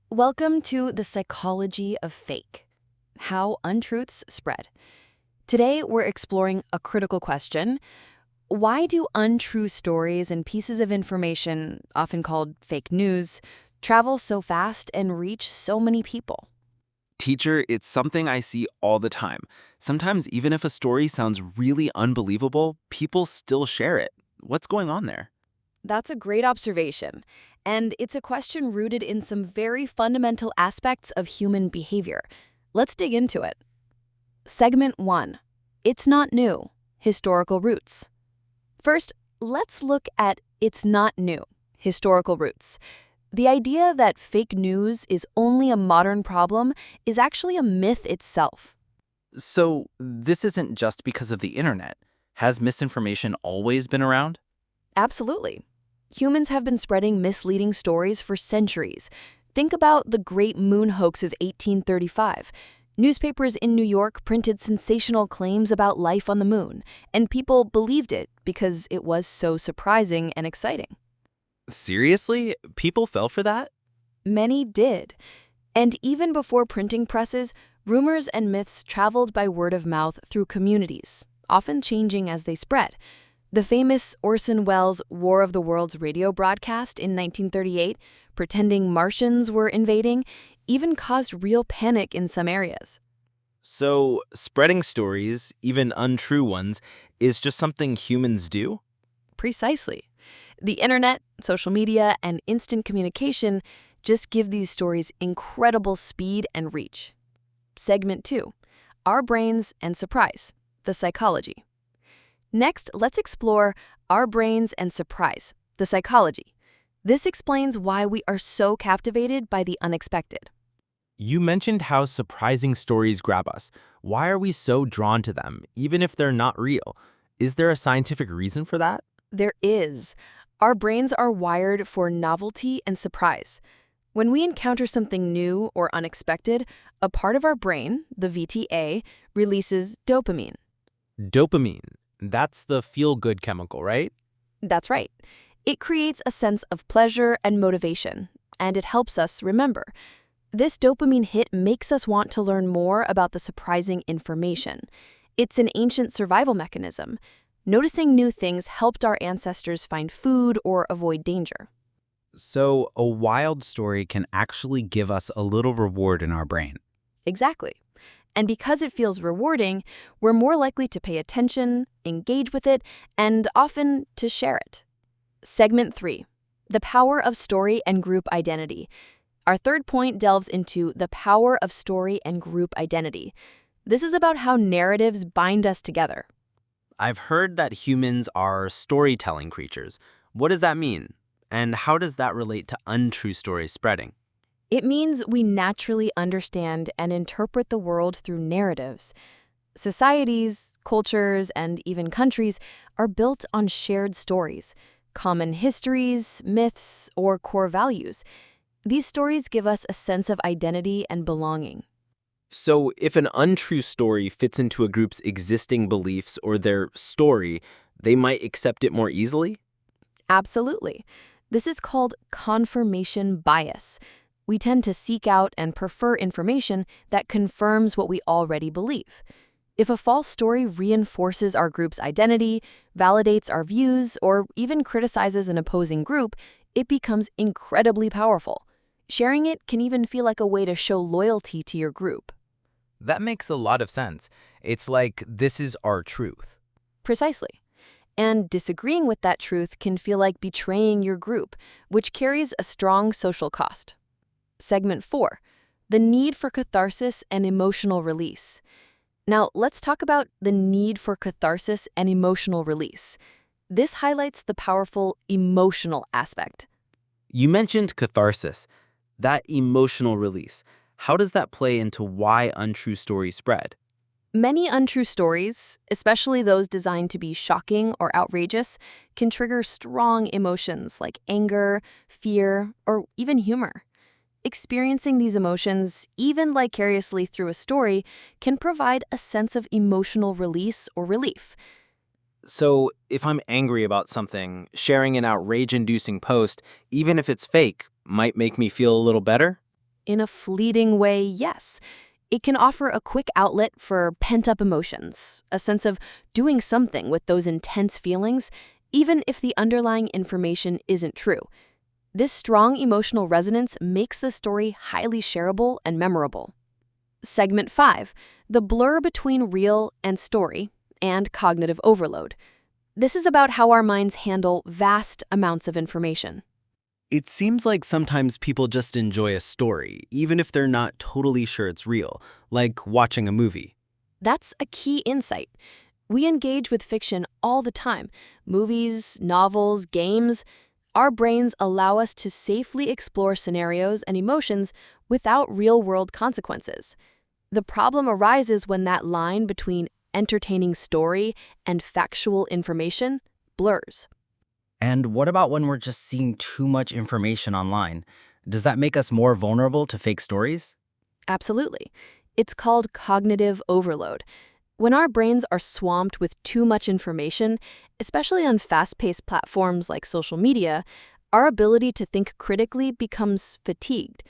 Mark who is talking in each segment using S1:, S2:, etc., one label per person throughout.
S1: Welcome to the Psychology of Fake, How Untruths Spread. Today, we're exploring a critical question. Why do untrue stories and pieces of information, often called fake news, travel so fast and reach so many people?
S2: Teacher, it's something I see all the time. Sometimes, even if a story sounds really unbelievable, people still share it. What's going on there?
S1: That's a great observation, and it's a question rooted in some very fundamental aspects of human behavior. Let's dig into it. Segment 1. It's not new. Historical roots. First, let's look at it's not new. Historical roots. The idea that fake news is only a modern problem is actually a myth itself.
S2: So, this isn't just because of the internet. Has misinformation always been around?
S1: Absolutely. Humans have been spreading misleading stories for centuries. Think about the Great Moon Hoax's 1835. Newspapers in New York printed sensational claims about life on the moon, and people believed it because it was so surprising and exciting.
S2: Seriously? People fell for that?
S1: Many did. And even before printing presses, rumors and myths traveled by word of mouth through communities, often changing as they spread. The famous Orson Welles' War of the Worlds radio broadcast in 1938, pretending Martians were invading, even caused real panic in some areas.
S2: So, spreading stories, even untrue ones, is just something humans do?
S1: Precisely. The internet, social media, and instant communication just give these stories incredible speed and reach. Segment 2. Our brains and surprise. The psychology. Next, let's explore our brains and surprise, the psychology. This explains why we are so captivated by the unexpected.
S3: You mentioned how surprising stories grab us. Why are we so drawn to them, even if they're not real? Is there a scientific reason for that?
S1: There is. Our brains are wired for novelty and surprise. When we encounter something new or unexpected, a part of our brain, the VTA, releases dopamine.
S3: Dopamine. That's the feel-good chemical, right?
S1: That's right. It creates a sense of pleasure and motivation, and it helps us remember. This dopamine hit makes us want to learn more about the surprising information. It's an ancient survival mechanism. Noticing new things helped our ancestors find food or avoid danger.
S4: So, a wild story can actually give us a little reward in our brain.
S1: Exactly. And because it feels rewarding, we're more likely to pay attention, engage with it, and often to share it. Segment 3. The power of story and group identity. Our third point delves into the power of story and group identity. This is about how narratives bind us together.
S2: I've heard that humans are storytelling creatures. What does that mean? And how does that relate to untrue stories spreading?
S1: It means we naturally understand and interpret the world through narratives. Societies, cultures, and even countries are built on shared stories, common histories, myths, or core values. These stories give us a sense of identity and belonging.
S2: So, if an untrue story fits into a group's existing beliefs or their story, they might accept it more easily?
S1: Absolutely. This is called confirmation bias. We tend to seek out and prefer information that confirms what we already believe. If a false story reinforces our group's identity, validates our views, or even criticizes an opposing group, it becomes incredibly powerful. Sharing it can even feel like a way to show loyalty to your group.
S4: That makes a lot of sense. It's like, this is our truth.
S1: Precisely. And disagreeing with that truth can feel like betraying your group, which carries a strong social cost. Segment 4. The need for catharsis and emotional release. Now, let's talk about the need for catharsis and emotional release. This highlights the powerful emotional aspect.
S2: You mentioned catharsis, that emotional release. How does that play into why untrue stories spread?
S1: Many untrue stories, especially those designed to be shocking or outrageous, can trigger strong emotions like anger, fear, or even humor. Experiencing these emotions, even vicariously through a story, can provide a sense of emotional release or relief.
S2: So, if I'm angry about something, sharing an outrage-inducing post, even if it's fake, might make me feel a little better?
S1: In a fleeting way, yes. It can offer a quick outlet for pent-up emotions, a sense of doing something with those intense feelings, even if the underlying information isn't true. This strong emotional resonance makes the story highly shareable and memorable. Segment 5, the blur between real and story and cognitive overload. This is about how our minds handle vast amounts of information.
S3: It seems like sometimes people just enjoy a story, even if they're not totally sure it's real, like watching a movie.
S1: That's a key insight. We engage with fiction all the time. Movies, novels, games. Our brains allow us to safely explore scenarios and emotions without real-world consequences. The problem arises when that line between entertaining story and factual information blurs.
S4: And what about when we're just seeing too much information online? Does that make us more vulnerable to fake stories?
S1: Absolutely. It's called cognitive overload. When our brains are swamped with too much information, especially on fast-paced platforms like social media, our ability to think critically becomes fatigued.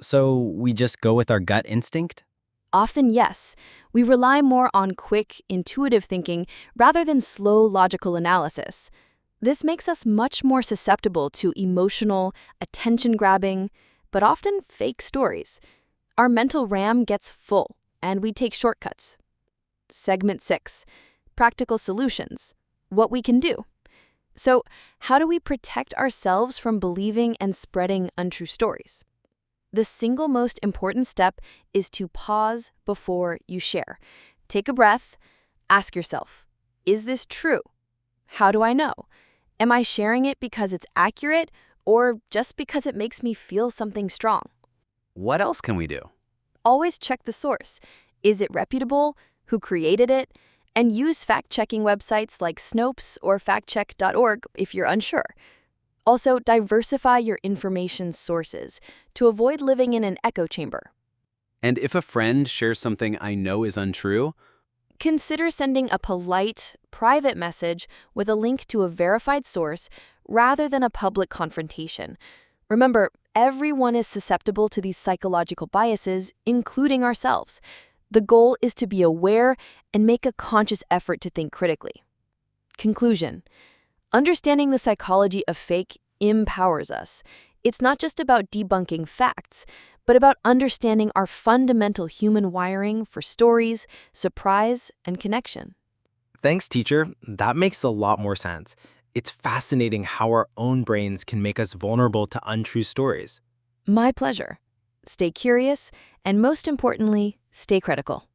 S4: So we just go with our gut instinct?
S1: Often, yes. We rely more on quick, intuitive thinking rather than slow, logical analysis. This makes us much more susceptible to emotional, attention-grabbing, but often fake stories. Our mental RAM gets full, and we take shortcuts. Segment 6, practical solutions. What we can do. So, how do we protect ourselves from believing and spreading untrue stories? The single most important step is to pause before you share. Take a breath. Ask yourself, is this true? How do I know? Am I sharing it because it's accurate or just because it makes me feel something strong?
S2: What else can we do?
S1: Always check the source. Is it reputable? Who created it? And use fact-checking websites like Snopes or factcheck.org if you're unsure. Also, diversify your information sources to avoid living in an echo chamber.
S2: And if a friend shares something I know is untrue,
S1: Consider sending a polite, private message with a link to a verified source rather than a public confrontation. Remember, everyone is susceptible to these psychological biases, including ourselves. The goal is to be aware and make a conscious effort to think critically. Conclusion. Understanding the psychology of fake empowers us. It's not just about debunking facts, but about understanding our fundamental human wiring for stories, surprise, and connection.
S3: Thanks, teacher. That makes a lot more sense. It's fascinating how our own brains can make us vulnerable to untrue stories.
S1: My pleasure. Stay curious, and most importantly, stay critical.